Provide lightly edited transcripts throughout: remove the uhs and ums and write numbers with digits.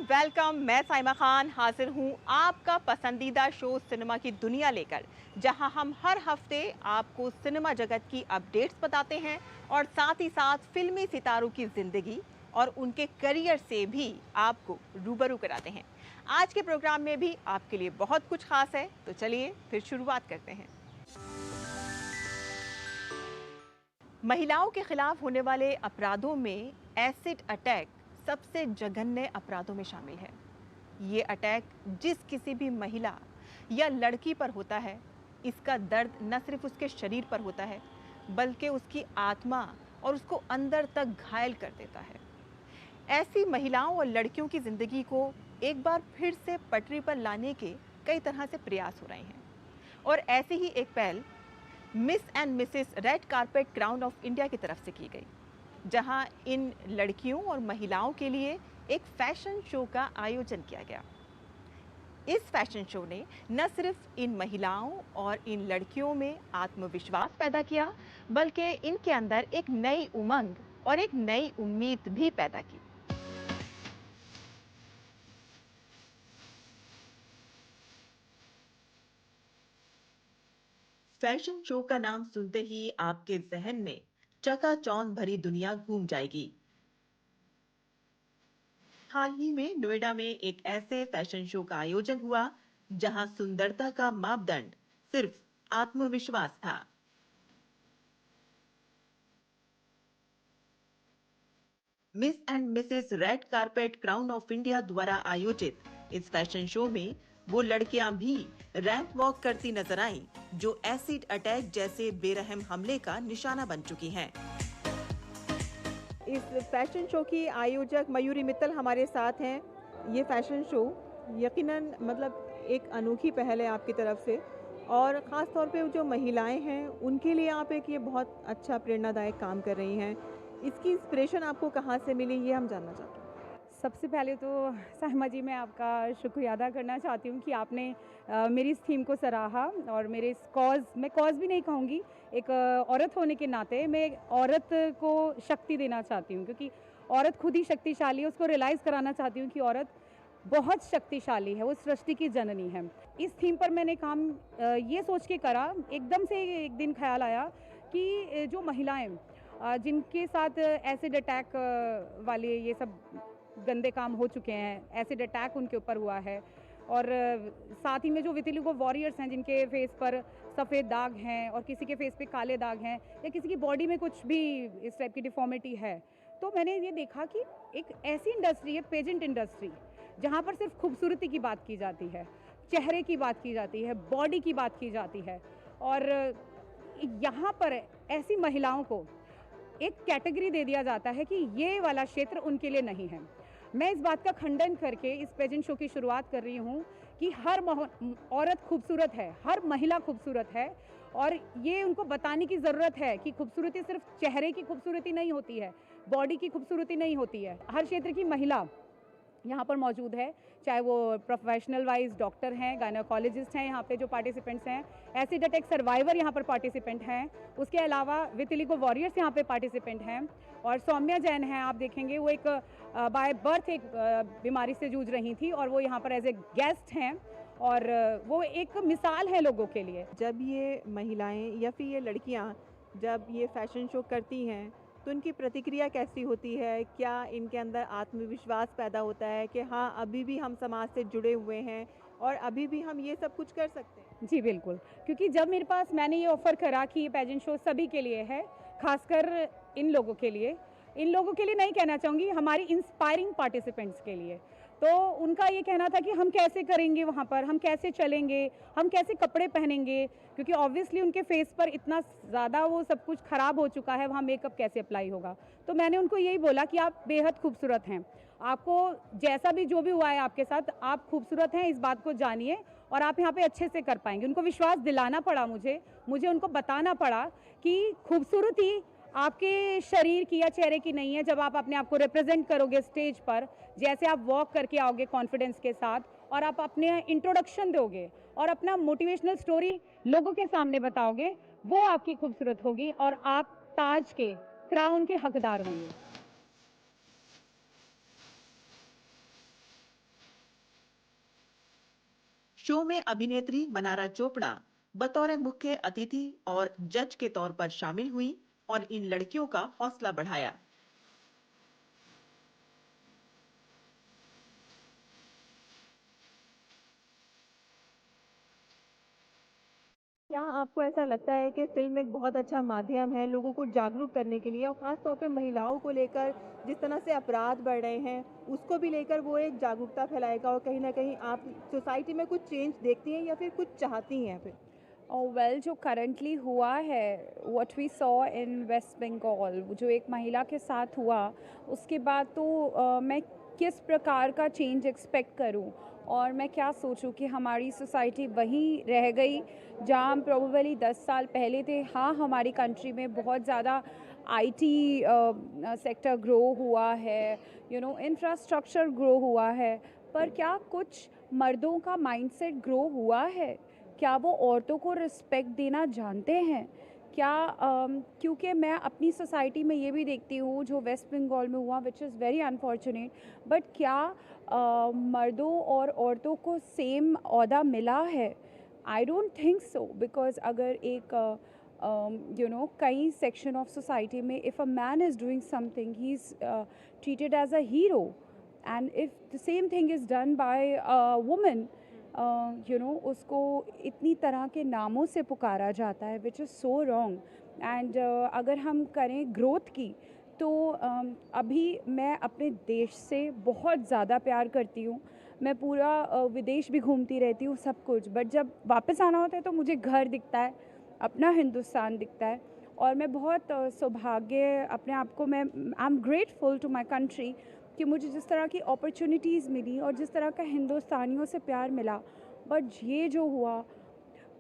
Welcome. मैं साइमा खान हाजिर हूँ आपका पसंदीदा शो सिनेमा की दुनिया लेकर, जहां हम हर हफ्ते आपको सिनेमा जगत की अपडेट्स बताते हैं और साथ ही साथ फिल्मी सितारों की जिंदगी और उनके करियर से भी आपको रूबरू कराते हैं। आज के प्रोग्राम में भी आपके लिए बहुत कुछ खास है, तो चलिए फिर शुरुआत करते हैं। महिलाओं के खिलाफ होने वाले अपराधों में एसिड अटैक सबसे जघन्य अपराधों में शामिल है। ये अटैक जिस किसी भी महिला या लड़की पर होता है, इसका दर्द न सिर्फ उसके शरीर पर होता है, बल्कि उसकी आत्मा और उसको अंदर तक घायल कर देता है। ऐसी महिलाओं और लड़कियों की जिंदगी को एक बार फिर से पटरी पर लाने के कई तरह से प्रयास हो रहे हैं, और ऐसी ही एक पहल miss and Mrs red carpet crown of India की तरफ से की गई, जहां इन लड़कियों और महिलाओं के लिए एक फैशन शो का आयोजन किया गया। इस फैशन शो ने न सिर्फ इन महिलाओं और इन लड़कियों में आत्मविश्वास पैदा किया, बल्कि इनके अंदर एक नई उमंग और एक नई उम्मीद भी पैदा की। फैशन शो का नाम सुनते ही आपके जहन में चकाचौंध भरी दुनिया घूम जाएगी। हाल ही में नोएडा में एक ऐसे फैशन शो का आयोजन हुआ, जहां सुंदरता का मापदंड सिर्फ आत्मविश्वास था। Miss and Mrs red carpet crown of India द्वारा आयोजित इस फैशन शो में वो लड़कियां भी रैंप वॉक करती नजर आईं, जो एसिड अटैक जैसे बेरहम हमले का निशाना बन चुकी हैं। इस फैशन शो की आयोजक मयूरी मित्तल हमारे साथ हैं। ये फैशन शो यकीनन एक अनोखी पहल है आपकी तरफ से, और ख़ास तौर पे जो महिलाएं हैं उनके लिए आप एक ये बहुत अच्छा प्रेरणादायक काम कर रही हैं। इसकी इंस्पिरेशन आपको कहाँ से मिली, ये हम जानना चाहते हैं। सबसे पहले तो साहिमा जी, मैं आपका शुक्रिया अदा करना चाहती हूँ कि आपने मेरी इस थीम को सराहा और मेरे इस मैं कॉज़ भी नहीं कहूँगी, एक औरत होने के नाते मैं एक औरत को शक्ति देना चाहती हूँ, क्योंकि औरत खुद ही शक्तिशाली है। उसको रियलाइज़ कराना चाहती हूँ कि औरत बहुत शक्तिशाली है, वो सृष्टि की जननी है। इस थीम पर मैंने काम ये सोच के करा, एकदम से एक दिन ख़्याल आया कि जो महिलाएँ जिनके साथ एसिड अटैक वाले ये सब गंदे काम हो चुके हैं, एसिड अटैक उनके ऊपर हुआ है, और साथ ही में जो वितिलिगो वॉरियर्स हैं जिनके फेस पर सफ़ेद दाग हैं और किसी के फेस पे काले दाग हैं, या किसी की बॉडी में कुछ भी इस टाइप की डिफ़ॉर्मिटी है, तो मैंने ये देखा कि एक ऐसी इंडस्ट्री है, पेजेंट इंडस्ट्री, जहाँ पर सिर्फ खूबसूरती की बात की जाती है, चेहरे की बात की जाती है, बॉडी की बात की जाती है, और यहाँ पर ऐसी महिलाओं को एक कैटेगरी दे दिया जाता है कि ये वाला क्षेत्र उनके लिए नहीं है। मैं इस बात का खंडन करके इस पेजेंट शो की शुरुआत कर रही हूँ कि हर औरत खूबसूरत है, हर महिला खूबसूरत है, और ये उनको बताने की ज़रूरत है कि खूबसूरती सिर्फ चेहरे की खूबसूरती नहीं होती है, बॉडी की खूबसूरती नहीं होती है। हर क्षेत्र की महिला यहाँ पर मौजूद है, चाहे वो प्रोफेशनल वाइज डॉक्टर हैं, गायनोकोलॉजिस्ट हैं, यहाँ पे जो पार्टिसिपेंट्स हैं, एसिड अटैक सर्वाइवर यहाँ पर पार्टिसिपेंट हैं, उसके अलावा वितिलिगो वॉरियर्स यहाँ पे पार्टिसिपेंट हैं, और सौम्या जैन हैं, आप देखेंगे वो एक बाय बर्थ एक बीमारी से जूझ रही थी, और वो यहाँ पर एज ए गेस्ट हैं, और वो एक मिसाल है लोगों के लिए। जब ये महिलाएं या फिर ये लड़कियां जब ये फैशन शो करती हैं, तो इनकी प्रतिक्रिया कैसी होती है? क्या इनके अंदर आत्मविश्वास पैदा होता है कि हाँ, अभी भी हम समाज से जुड़े हुए हैं और अभी भी हम ये सब कुछ कर सकते हैं? जी बिल्कुल, क्योंकि जब मेरे पास मैंने ये ऑफ़र करा कि ये पेजेंट शो सभी के लिए है, ख़ासकर इन लोगों के लिए नहीं कहना चाहूँगी, हमारी इंस्पायरिंग पार्टिसिपेंट्स के लिए। तो उनका ये कहना था कि हम कैसे करेंगे वहाँ पर, हम कैसे चलेंगे, हम कैसे कपड़े पहनेंगे, क्योंकि ऑब्वियसली उनके फेस पर इतना ज़्यादा वो सब कुछ ख़राब हो चुका है, वहाँ मेकअप कैसे अप्लाई होगा। तो मैंने उनको यही बोला कि आप बेहद खूबसूरत हैं, आपको जैसा भी जो भी हुआ है आपके साथ, आप खूबसूरत हैं, इस बात को जानिए, और आप यहाँ पे अच्छे से कर पाएंगे। उनको विश्वास दिलाना पड़ा मुझे उनको बताना पड़ा कि खूबसूरती आपके शरीर की या चेहरे की नहीं है। जब आप अपने आप को रिप्रेजेंट करोगे स्टेज पर, जैसे आप वॉक करके आओगे कॉन्फिडेंस के साथ, और आप अपने इंट्रोडक्शन दोगे और अपना मोटिवेशनल स्टोरी लोगों के सामने बताओगे, वो आपकी खूबसूरत होगी और आप ताज के, क्राउन के हकदार होंगे। शो में अभिनेत्री मनारा चोपड़ा बतौर मुख्य अतिथि और जज के तौर पर शामिल हुई और इन लड़कियों का हौसला बढ़ाया। क्या आपको ऐसा लगता है कि फ़िल्म एक बहुत अच्छा माध्यम है लोगों को जागरूक करने के लिए और ख़ास तौर पे महिलाओं को लेकर जिस तरह से अपराध बढ़ रहे हैं, उसको भी लेकर वो एक जागरूकता फैलाएगा और कहीं न कहीं आप सोसाइटी में कुछ चेंज देखती हैं या फिर कुछ चाहती हैं फिर? वेल जो करंटली हुआ है, what we saw in West Bengal, जो एक महिला के साथ हुआ, उसके बाद तो मैं किस प्रकार का चेंज एक्सपेक्ट करूं और मैं क्या सोचूं कि हमारी सोसाइटी वहीं रह गई जहां हम प्रोबेबली 10 साल पहले थे। हाँ, हमारी कंट्री में बहुत ज़्यादा आईटी सेक्टर ग्रो हुआ है, इंफ्रास्ट्रक्चर ग्रो हुआ है, पर क्या कुछ मर्दों का माइंडसेट ग्रो हुआ है? क्या वो औरतों को रिस्पेक्ट देना जानते हैं? क्या क्योंकि मैं अपनी सोसाइटी में ये भी देखती हूँ जो वेस्ट बंगाल में हुआ, which is very unfortunate, but क्या मर्दों और औरतों को सेम ओहदा मिला है? I don't think so, because अगर एक कई सेक्शन ऑफ सोसाइटी में if a man is doing something, he is treated as a hero, and if the same thing is done by a woman, उसको इतनी तरह के नामों से पुकारा जाता है, which is so wrong. And अगर हम करें ग्रोथ की, तो अभी मैं अपने देश से बहुत ज़्यादा प्यार करती हूँ। मैं पूरा विदेश भी घूमती रहती हूँ, सब कुछ, बट जब वापस आना होता है तो मुझे घर दिखता है, अपना हिंदुस्तान दिखता है। और मैं बहुत सौभाग्य अपने आप को, मैं I am grateful to my country कि मुझे जिस तरह की अपॉर्चुनिटीज़ मिली और जिस तरह का हिंदुस्तानियों से प्यार मिला। बट ये जो हुआ,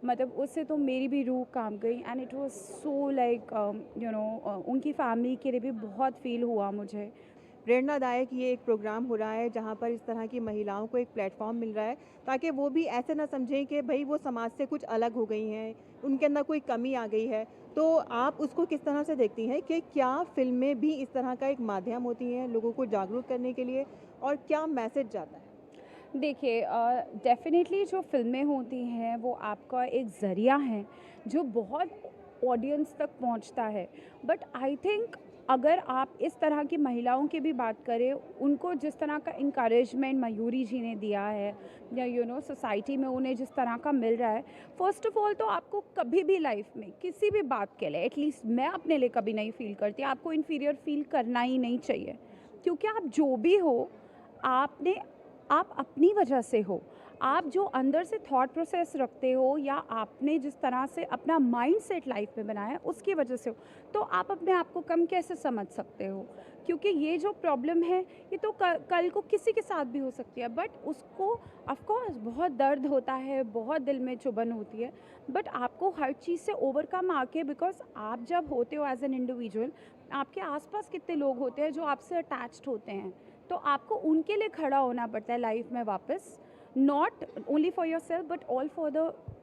मतलब उससे तो मेरी भी रूह कांप गई, and it was so like उनकी फैमिली के लिए भी बहुत फील हुआ मुझे। प्रेरणादायक ये एक प्रोग्राम हो रहा है जहाँ पर इस तरह की महिलाओं को एक प्लेटफॉर्म मिल रहा है ताकि वो भी ऐसे ना समझें कि भाई वो समाज से कुछ अलग हो गई हैं, उनके अंदर कोई कमी आ गई है। तो आप उसको किस तरह से देखती हैं कि क्या फ़िल्में भी इस तरह का एक माध्यम होती हैं लोगों को जागरूक करने के लिए और क्या मैसेज जाता है? देखिए, डेफ़िनेटली जो फ़िल्में होती हैं वो आपका एक ज़रिया है जो बहुत ऑडियंस तक पहुंचता है। बट आई थिंक अगर आप इस तरह की महिलाओं की भी बात करें, उनको जिस तरह का इंकरेजमेंट मयूरी जी ने दिया है, या सोसाइटी में उन्हें जिस तरह का मिल रहा है, फ़र्स्ट ऑफ़ ऑल तो आपको कभी भी लाइफ में किसी भी बात के लिए, एटलीस्ट मैं अपने लिए कभी नहीं फ़ील करती, आपको इन्फीरियर फ़ील करना ही नहीं चाहिए। क्योंकि आप जो भी हो, आपने आप अपनी वजह से हो। आप जो अंदर से थॉट प्रोसेस रखते हो, या आपने जिस तरह से अपना माइंडसेट लाइफ में बनाया है, उसकी वजह से हो। तो आप अपने आप को कम कैसे समझ सकते हो? क्योंकि ये जो प्रॉब्लम है, ये तो कल को किसी के साथ भी हो सकती है, बट उसको ऑफ कोर्स बहुत दर्द होता है, बहुत दिल में चुभन होती है, बट आपको हर चीज़ से ओवरकम आके, बिकॉज़ आप जब होते हो एज एन इंडिविजुअल, आपके आसपास कितने लोग होते हैं जो आपसे अटैच्ड होते हैं, तो आपको उनके लिए खड़ा होना पड़ता है लाइफ में वापस, not only for yourself but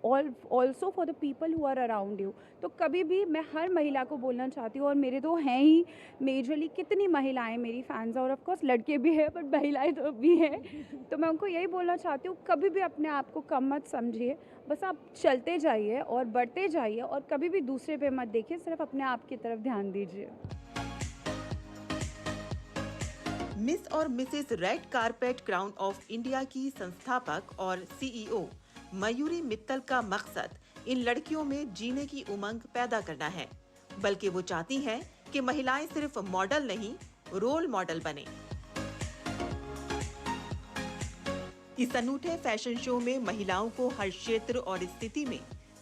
also for the people who are around you. तो कभी भी मैं हर महिला को बोलना चाहती हूँ, और मेरे तो हैं ही मेजरली कितनी महिलाएं मेरी फैंस हैं, और ऑफ कोर्स लड़के भी हैं, बट महिलाएं तो भी हैं। तो मैं उनको यही बोलना चाहती हूँ, कभी भी अपने आप को कम मत समझिए, बस आप चलते जाइए और बढ़ते जाइए, और कभी भी दूसरे पे मत देखिए, सिर्फ अपने आप की तरफ ध्यान दीजिए। मिस और Mrs red carpet crown of India की संस्थापक और सीईओ मयूरी मित्तल का मकसद इन लड़कियों में जीने की उमंग पैदा करना है, बल्कि वो चाहती हैं कि महिलाएं सिर्फ मॉडल नहीं, रोल मॉडल बने। इस अनूठे फैशन शो में महिलाओं को हर क्षेत्र और स्थिति में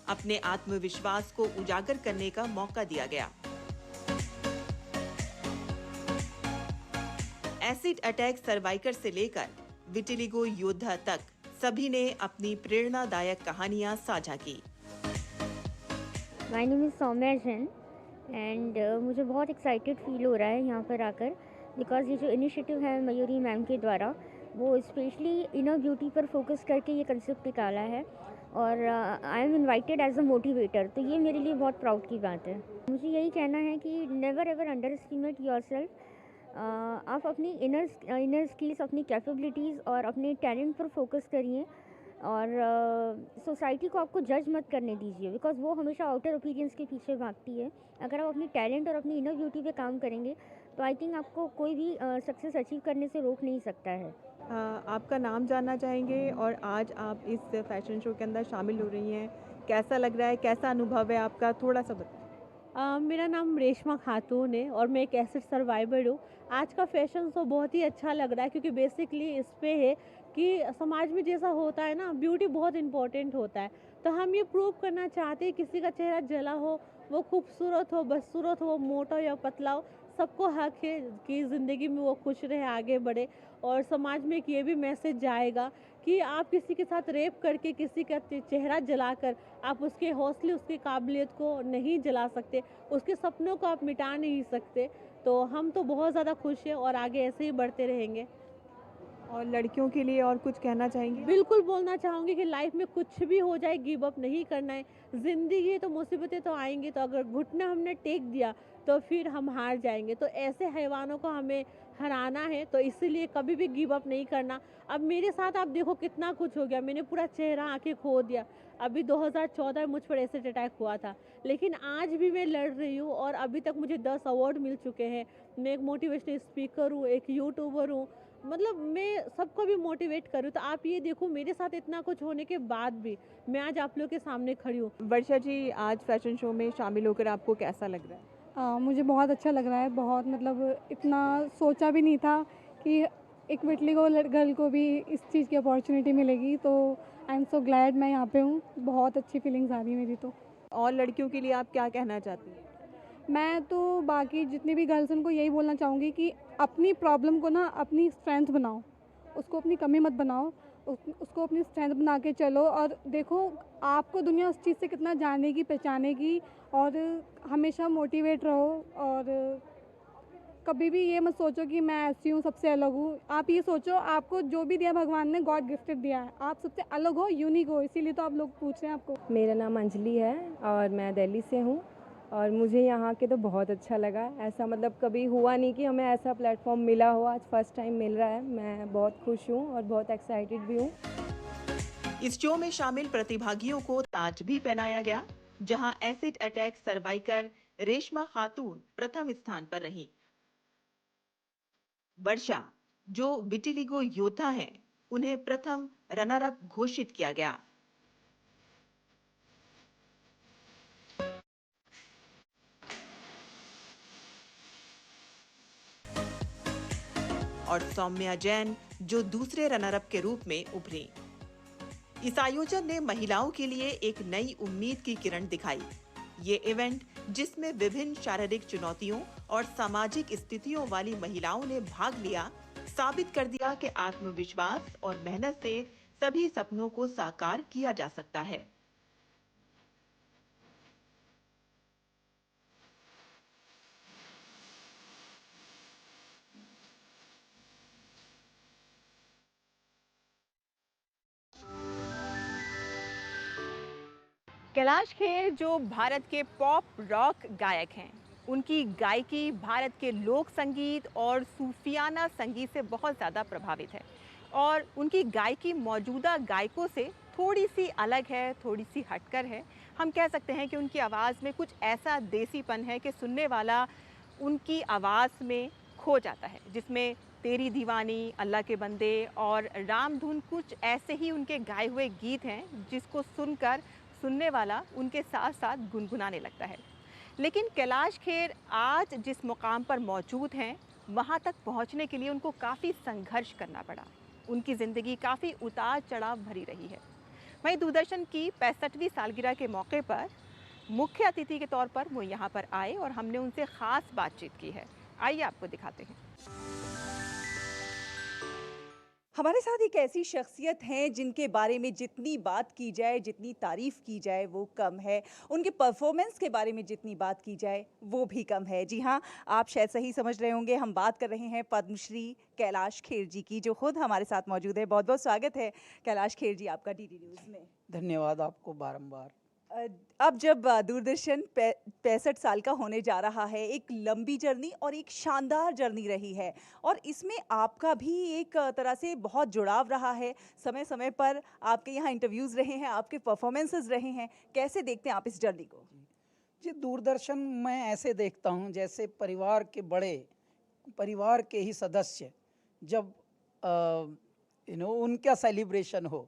अपने आत्मविश्वास को उजागर करने का मौका दिया गया। एसिड अटैक सर्वाइकर से लेकर विटिलिगो योद्धा तक सभी ने अपनी प्रेरणादायक कहानियां साझा की। My name is Saumya Jain, and मुझे बहुत एक्साइटेड फील हो रहा है यहाँ पर आकर, बिकॉज ये जो इनिशिएटिव है मयूरी मैम के द्वारा, वो स्पेशली इनर ब्यूटी पर फोकस करके ये कंसेप्ट निकाला है, और I am invited as a motivator, तो ये मेरे लिए बहुत प्राउड की बात है। मुझे यही कहना है कि never ever under estimate your self. आप अपनी इनर स्किल्स, अपनी कैपेबिलिटीज़ और अपने टैलेंट पर फोकस करिए, और सोसाइटी को आपको जज मत करने दीजिए, बिकॉज़ वो हमेशा आउटर अपीयरेंस के पीछे भागती है। अगर आप अपनी टैलेंट और अपनी इनर ब्यूटी पे काम करेंगे तो आई थिंक आपको कोई भी सक्सेस अचीव करने से रोक नहीं सकता है। आपका नाम जानना चाहेंगे और आज आप इस फैशन शो के अंदर शामिल हो रही हैं, कैसा लग रहा है, कैसा अनुभव है आपका, थोड़ा-सा बताएँ? मेरा नाम रेशमा खातून है और मैं एक एसिड सर्वाइवर हूँ। आज का फैशन शो बहुत ही अच्छा लग रहा है क्योंकि बेसिकली इस पे है कि समाज में जैसा होता है ना, ब्यूटी बहुत इम्पोर्टेंट होता है। तो हम ये प्रूव करना चाहते हैं किसी का चेहरा जला हो, वो खूबसूरत हो, बदसूरत हो, मोटा हो या पतला हो, सबको हक है कि ज़िंदगी में वो खुश रहे, आगे बढ़े। और समाज में एक ये भी मैसेज जाएगा कि आप किसी के साथ रेप करके किसी का चेहरा जलाकर आप उसके हौसले, उसकी काबिलियत को नहीं जला सकते, उसके सपनों को आप मिटा नहीं सकते। तो हम तो बहुत ज़्यादा खुश हैं और आगे ऐसे ही बढ़ते रहेंगे। और लड़कियों के लिए और कुछ कहना चाहेंगी? बिल्कुल बोलना चाहूँगी कि लाइफ में कुछ भी हो जाए गिव अप नहीं करना है। ज़िंदगी है तो मुसीबतें तो आएँगी, तो अगर घुटना हमने टेक दिया तो फिर हम हार जाएँगे। तो ऐसे हैवानों को हमें हराना है, तो इसीलिए कभी भी गिव अप नहीं करना। अब मेरे साथ आप देखो कितना कुछ हो गया, मैंने पूरा चेहरा, आँखें खो दिया। अभी 2014 में मुझ पर एसिड अटैक हुआ था, लेकिन आज भी मैं लड़ रही हूँ और अभी तक मुझे 10 अवार्ड मिल चुके हैं। मैं एक मोटिवेशनल स्पीकर हूँ, एक यूट्यूबर हूँ, मतलब मैं सबको भी मोटिवेट करूँ। तो आप ये देखो मेरे साथ इतना कुछ होने के बाद भी मैं आज आप लोग के सामने खड़ी हूँ। वर्षा जी, आज फैशन शो में शामिल होकर आपको कैसा लग रहा है? मुझे बहुत अच्छा लग रहा है, बहुत मतलब इतना सोचा भी नहीं था कि एक विटली को गर्ल को भी इस चीज़ की अपॉर्चुनिटी मिलेगी। तो आई एम सो ग्लैड मैं यहाँ पे हूँ, बहुत अच्छी फीलिंग्स आ रही है मेरी। तो और लड़कियों के लिए आप क्या कहना चाहती हैं? मैं तो बाकी जितनी भी गर्ल्स उनको यही बोलना चाहूँगी कि अपनी प्रॉब्लम को ना अपनी स्ट्रेंथ बनाओ, उसको अपनी कमी मत बनाओ, उसको अपनी स्ट्रेंथ बना के चलो। और देखो आपको दुनिया उस चीज़ से कितना जानेगी, पहचानेगी। और हमेशा मोटिवेट रहो और कभी भी ये मत सोचो कि मैं ऐसी हूँ, सबसे अलग हूँ। आप ये सोचो आपको जो भी दिया भगवान ने, गॉड गिफ्टेड दिया है, आप सबसे अलग हो, यूनिक हो, इसीलिए तो आप लोग पूछ रहे हैं आपको। मेरा नाम अंजलि है और मैं दिल्ली से हूँ और मुझे यहाँ के तो बहुत अच्छा लगा। ऐसा मतलब कभी हुआ नहीं कि हमें ऐसा प्लेटफॉर्म मिला हो, आज फर्स्ट टाइम मिल रहा है। मैं बहुत खुश हूँ और बहुत एक्साइटेड भी हूँ। इस शो में शामिल प्रतिभागियों को ताज भी पहनाया गया, जहां एसिड अटैक सर्वाइकर रेशमा खातून प्रथम स्थान पर रही। वर्षा, जो विटिलिगो योद्धा हैं, उन्हें प्रथम रनर अप घोषित किया गया। और सौम्या जैन, जो दूसरे रनर अप के रूप में उभरी। इस आयोजन ने महिलाओं के लिए एक नई उम्मीद की किरण दिखाई। ये इवेंट, जिसमें विभिन्न शारीरिक चुनौतियों और सामाजिक स्थितियों वाली महिलाओं ने भाग लिया, साबित कर दिया कि आत्मविश्वास और मेहनत से सभी सपनों को साकार किया जा सकता है। कैलाश खेर, जो भारत के पॉप रॉक गायक हैं, उनकी गायकी भारत के लोक संगीत और सूफियाना संगीत से बहुत ज़्यादा प्रभावित है और उनकी गायकी मौजूदा गायकों से थोड़ी सी अलग है, थोड़ी सी हटकर है। हम कह सकते हैं कि उनकी आवाज़ में कुछ ऐसा देसीपन है कि सुनने वाला उनकी आवाज़ में खो जाता है, जिसमें तेरी दीवानी, अल्लाह के बंदे और रामधुन कुछ ऐसे ही उनके गाए हुए गीत हैं, जिसको सुनकर सुनने वाला उनके साथ साथ गुनगुनाने लगता है। लेकिन कैलाश खेर आज जिस मुकाम पर मौजूद हैं, वहाँ तक पहुँचने के लिए उनको काफ़ी संघर्ष करना पड़ा। उनकी ज़िंदगी काफ़ी उतार चढ़ाव भरी रही है। वहीं दूरदर्शन की 65वीं सालगिरह के मौके पर मुख्य अतिथि के तौर पर वो यहाँ पर आए और हमने उनसे ख़ास बातचीत की है। आइए आपको दिखाते हैं। हमारे साथ एक ऐसी शख्सियत हैं जिनके बारे में जितनी बात की जाए, जितनी तारीफ़ की जाए वो कम है। उनके परफॉर्मेंस के बारे में जितनी बात की जाए वो भी कम है। जी हाँ, आप शायद सही समझ रहे होंगे, हम बात कर रहे हैं पद्मश्री कैलाश खेर जी की, जो खुद हमारे साथ मौजूद है। बहुत बहुत स्वागत है कैलाश खेर जी आपका डीडी न्यूज़ में। धन्यवाद आपको बारंबार। अ, अब जब दूरदर्शन 65 साल का होने जा रहा है, एक लंबी जर्नी और एक शानदार जर्नी रही है और इसमें आपका भी एक तरह से बहुत जुड़ाव रहा है। समय-समय पर आपके यहाँ इंटरव्यूज़ रहे हैं, आपके परफॉर्मेंसेज़ रहे हैं। कैसे देखते हैं आप इस जर्नी को? जी, दूरदर्शन मैं ऐसे देखता हूँ जैसे परिवार के बड़े, परिवार के ही सदस्य जब उनका सेलिब्रेशन हो,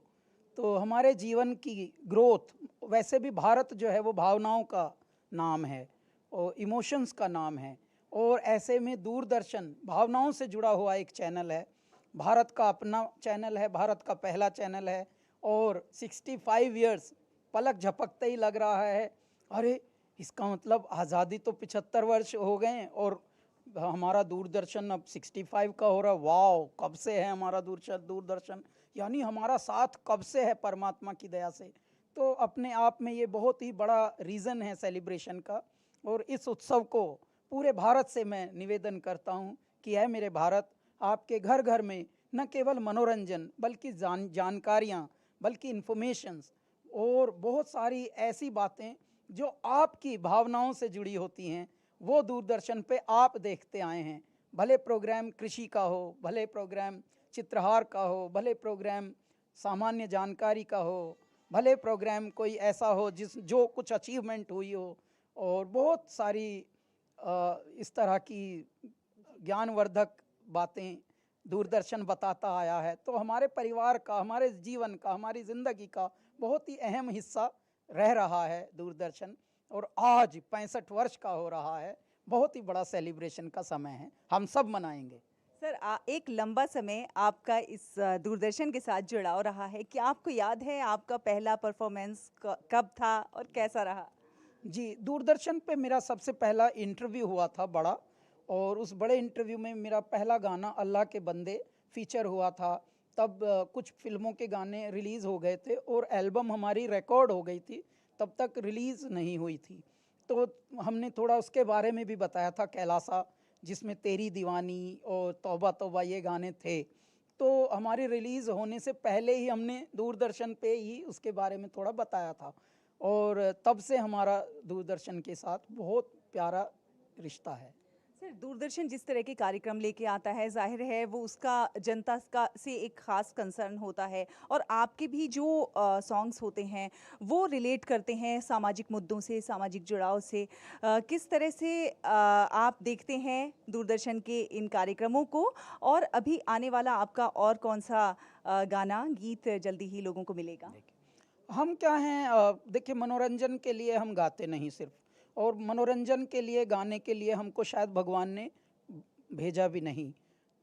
तो हमारे जीवन की ग्रोथ, वैसे भी भारत जो है वो भावनाओं का नाम है और इमोशंस का नाम है, और ऐसे में दूरदर्शन भावनाओं से जुड़ा हुआ एक चैनल है। भारत का अपना चैनल है, भारत का पहला चैनल है, और 65 इयर्स पलक झपकते ही लग रहा है, अरे इसका मतलब आज़ादी तो 75 वर्ष हो गए हैं और हमारा दूरदर्शन अब 65 का हो रहा है। वाओ, कब से है हमारा दूरदर्शन, यानी हमारा साथ कब से है परमात्मा की दया से। तो अपने आप में ये बहुत ही बड़ा रीज़न है सेलिब्रेशन का, और इस उत्सव को पूरे भारत से मैं निवेदन करता हूँ कि है मेरे भारत, आपके घर घर में न केवल मनोरंजन बल्कि जानकारियाँ, बल्कि इन्फॉर्मेशंस और बहुत सारी ऐसी बातें जो आपकी भावनाओं से जुड़ी होती हैं, वो दूरदर्शन पे आप देखते आए हैं। भले प्रोग्राम कृषि का हो, भले प्रोग्राम चित्रहार का हो, भले प्रोग्राम सामान्य जानकारी का हो, भले प्रोग्राम कोई ऐसा हो जो कुछ अचीवमेंट हुई हो, और बहुत सारी इस तरह की ज्ञानवर्धक बातें दूरदर्शन बताता आया है। तो हमारे परिवार का, हमारे जीवन का, हमारी ज़िंदगी का बहुत ही अहम हिस्सा रह रहा है दूरदर्शन, और आज 65 वर्ष का हो रहा है। बहुत ही बड़ा सेलिब्रेशन का समय है, हम सब मनाएंगे। सर, एक लंबा समय आपका इस दूरदर्शन के साथ जुड़ाव रहा है। क्या आपको याद है आपका पहला परफॉर्मेंस कब था और कैसा रहा? जी, दूरदर्शन पे मेरा सबसे पहला इंटरव्यू हुआ था बड़ा, और उस बड़े इंटरव्यू में मेरा पहला गाना अल्लाह के बंदे फीचर हुआ था। तब कुछ फिल्मों के गाने रिलीज़ हो गए थे और एल्बम हमारी रिकॉर्ड हो गई थी, तब तक रिलीज़ नहीं हुई थी। तो हमने थोड़ा उसके बारे में भी बताया था, कैलासा, जिसमें तेरी दीवानी और तौबा तौबा ये गाने थे। तो हमारी रिलीज़ होने से पहले ही हमने दूरदर्शन पे ही उसके बारे में थोड़ा बताया था, और तब से हमारा दूरदर्शन के साथ बहुत प्यारा रिश्ता है। सर, दूरदर्शन जिस तरह के कार्यक्रम लेके आता है, ज़ाहिर है वो उसका जनता का से एक ख़ास कंसर्न होता है, और आपके भी जो सॉन्ग्स होते हैं वो रिलेट करते हैं सामाजिक मुद्दों से, सामाजिक जुड़ाव से। किस तरह से आप देखते हैं दूरदर्शन के इन कार्यक्रमों को, और अभी आने वाला आपका और कौन सा गाना, गीत जल्दी ही लोगों को मिलेगा? हम क्या हैं, देखिए, मनोरंजन के लिए हम गाते नहीं सिर्फ, और मनोरंजन के लिए, गाने के लिए हमको शायद भगवान ने भेजा भी नहीं।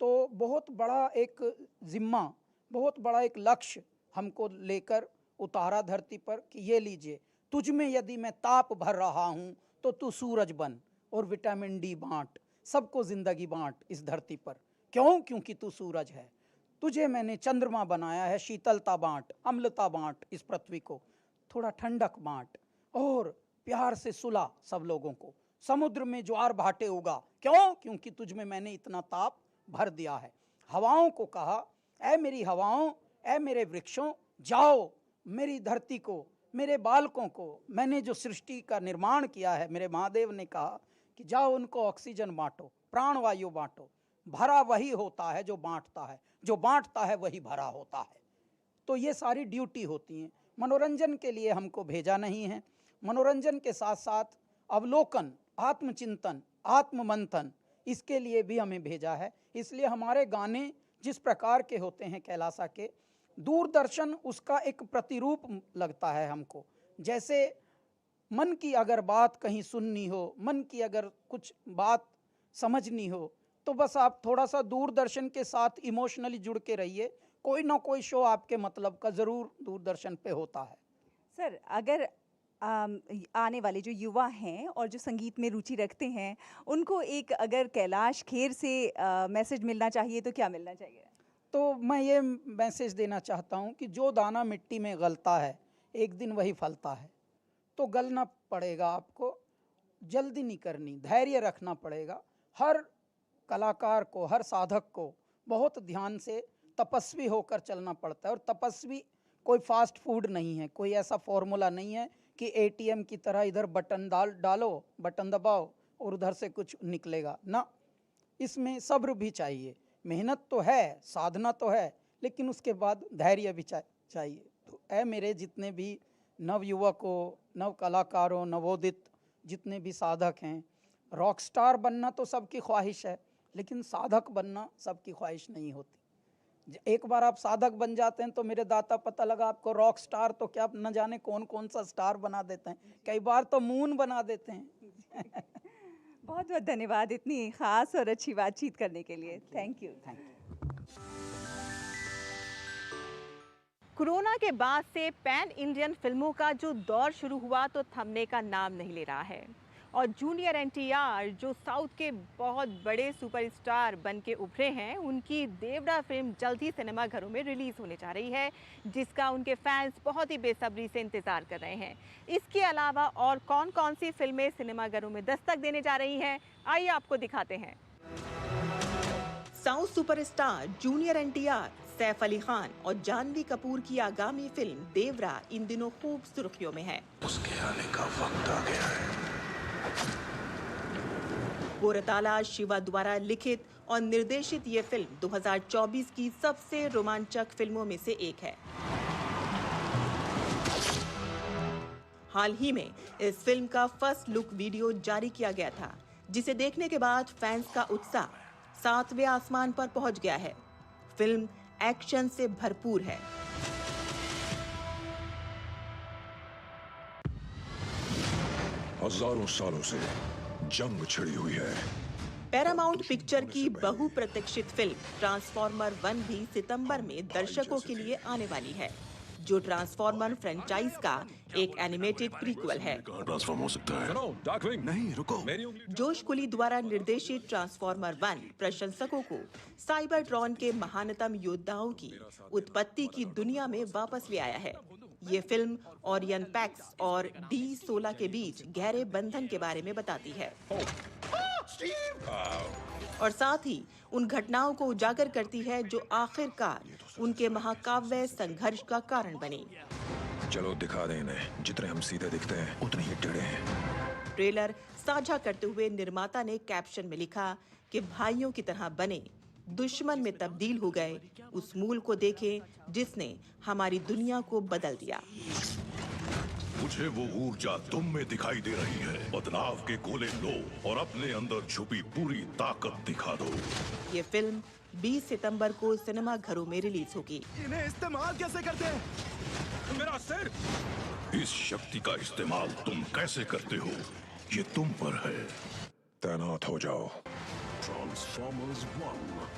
तो बहुत बड़ा एक जिम्मा, बहुत बड़ा एक लक्ष्य हमको लेकर उतारा धरती पर कि ये लीजिए, तुझ में यदि मैं ताप भर रहा हूँ तो तू सूरज बन और विटामिन डी बांट, सबको ज़िंदगी बांट इस धरती पर। क्यों? क्योंकि तू सूरज है। तुझे मैंने चंद्रमा बनाया है, शीतलता बांट, अम्लता बांट इस पृथ्वी को, थोड़ा ठंडक बांट, और प्यार से सुला सब लोगों को। समुद्र में ज्वार भाटे उगा, क्यों? क्योंकि तुझ में मैंने इतना ताप भर दिया है। हवाओं को कहा, ऐ मेरी हवाओं, ऐ मेरे वृक्षों, जाओ मेरी धरती को, मेरे बालकों को, मैंने जो सृष्टि का निर्माण किया है, मेरे महादेव ने कहा कि जाओ उनको ऑक्सीजन बांटो, प्राणवायु बांटो। भरा वही होता है जो बांटता है, जो बांटता है वही भरा होता है। तो ये सारी ड्यूटी होती हैं। मनोरंजन के लिए हमको भेजा नहीं है, मनोरंजन के साथ साथ अवलोकन, आत्मचिंतन, आत्ममंथन, इसके लिए भी हमें भेजा है। इसलिए हमारे गाने जिस प्रकार के होते हैं कैलासा के, दूरदर्शन उसका एक प्रतिरूप लगता है हमको। जैसे मन की अगर बात कहीं सुननी हो, मन की अगर कुछ बात समझनी हो, तो बस आप थोड़ा सा दूरदर्शन के साथ इमोशनली जुड़ के रहिए, कोई ना कोई शो आपके मतलब का ज़रूर दूरदर्शन पे होता है। सर, अगर आने वाले जो युवा हैं और जो संगीत में रुचि रखते हैं, उनको एक अगर कैलाश खेर से मैसेज मिलना चाहिए तो क्या मिलना चाहिए? तो मैं ये मैसेज देना चाहता हूँ कि जो दाना मिट्टी में गलता है, एक दिन वही फलता है। तो गलना पड़ेगा आपको, जल्दी नहीं करनी, धैर्य रखना पड़ेगा। हर कलाकार को, हर साधक को बहुत ध्यान से तपस्वी होकर चलना पड़ता है, और तपस्वी कोई फास्ट फूड नहीं है, कोई ऐसा फॉर्मूला नहीं है कि एटीएम की तरह इधर बटन डालो, बटन दबाओ और उधर से कुछ निकलेगा ना। इसमें सब्र भी चाहिए, मेहनत तो है, साधना तो है, लेकिन उसके बाद धैर्य भी चाहिए। तो ऐ मेरे जितने भी नव युवकों, नव कलाकारों, नवोदित जितने भी साधक हैं, रॉक स्टार बनना तो सबकी ख्वाहिश है, लेकिन साधक बनना सबकी ख्वाहिश नहीं होती। एक बार आप साधक बन जाते हैं तो मेरे दाता पता लगा आपको रॉक स्टार तो क्या न जाने कौन कौन सा स्टार बना देते हैं, कई बार तो मून बना देते हैं। बहुत बहुत धन्यवाद इतनी खास और अच्छी बातचीत करने के लिए। Thank you. कोरोना के बाद से पैन इंडियन फिल्मों का जो दौर शुरू हुआ तो थमने का नाम नहीं ले रहा है और जूनियर एनटीआर जो साउथ के बहुत बड़े सुपरस्टार बन के उभरे हैं, उनकी देवरा फिल्म जल्द ही सिनेमाघरों में रिलीज होने जा रही है, जिसका उनके फैंस बहुत ही बेसब्री से इंतजार कर रहे हैं। इसके अलावा और कौन कौन सी फिल्में सिनेमाघरों में दस्तक देने जा रही हैं, आइए आपको दिखाते हैं। South superstar junior NTR, Saif Ali Khan और जानवी कपूर की आगामी फिल्म देवरा इन दिनों खूब सुर्खियों में है। उसके आने का वक्त आ गया है। कोरताला शिवा द्वारा लिखित और निर्देशित ये फिल्म 2024 की सबसे रोमांचक फिल्मों में से एक है। हाल ही में इस फिल्म का फर्स्ट लुक वीडियो जारी किया गया था, जिसे देखने के बाद फैंस का उत्साह 7वें आसमान पर पहुंच गया है। फिल्म एक्शन से भरपूर है। हजारों सालों से जंग छिड़ी हुई है। पैरामाउंट पिक्चर की बहुप्रतीक्षित फिल्म ट्रांसफॉर्मर 1 भी सितंबर में दर्शकों के लिए आने वाली है, जो ट्रांसफॉर्मर फ्रेंचाइज का एक एनिमेटेड प्रीक्वल है। ट्रांसफॉर्म हो सकता है। नहीं रुको। जोश कुली द्वारा निर्देशित ट्रांसफॉर्मर 1 प्रशंसकों को साइबरट्रॉन के महानतम योद्धाओं की उत्पत्ति की दुनिया में वापस ले आया है। ये फिल्म ओरियन पैक्स और D16 के बीच गहरे बंधन के बारे में बताती है और साथ ही उन घटनाओं को उजागर करती है जो आखिरकार उनके महाकाव्य संघर्ष का कारण बनी। चलो दिखा दें इन्हें, जितने हम सीधे दिखते हैं उतने ही टेढ़े हैं। ट्रेलर साझा करते हुए निर्माता ने कैप्शन में लिखा कि भाइयों की तरह बने, दुश्मन में तब्दील हो गए, उस मूल को देखें जिसने हमारी दुनिया को बदल दिया। मुझे वो ऊर्जा तुम में दिखाई दे रही है। बदलाव के गोले लो और अपने अंदर छुपी पूरी ताकत दिखा दो। ये फिल्म 20 सितंबर को सिनेमाघरों में रिलीज होगी। इन्हें इस्तेमाल कैसे करते हैं? मेरा सिर। इस शक्ति का इस्तेमाल तुम कैसे करते हो, ये तुम पर है। तैनात हो जाओ। ट्रांसफॉर्मर्स 1।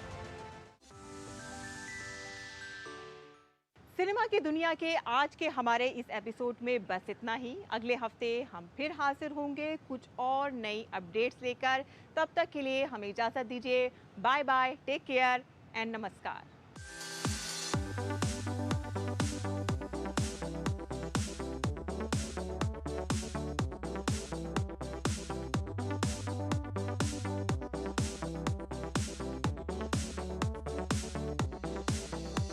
सिनेमा की दुनिया के आज के हमारे इस एपिसोड में बस इतना ही। अगले हफ्ते हम फिर हाजिर होंगे कुछ और नई अपडेट्स लेकर। तब तक के लिए हमें इजाज़त दीजिए। Bye bye, take care and नमस्कार।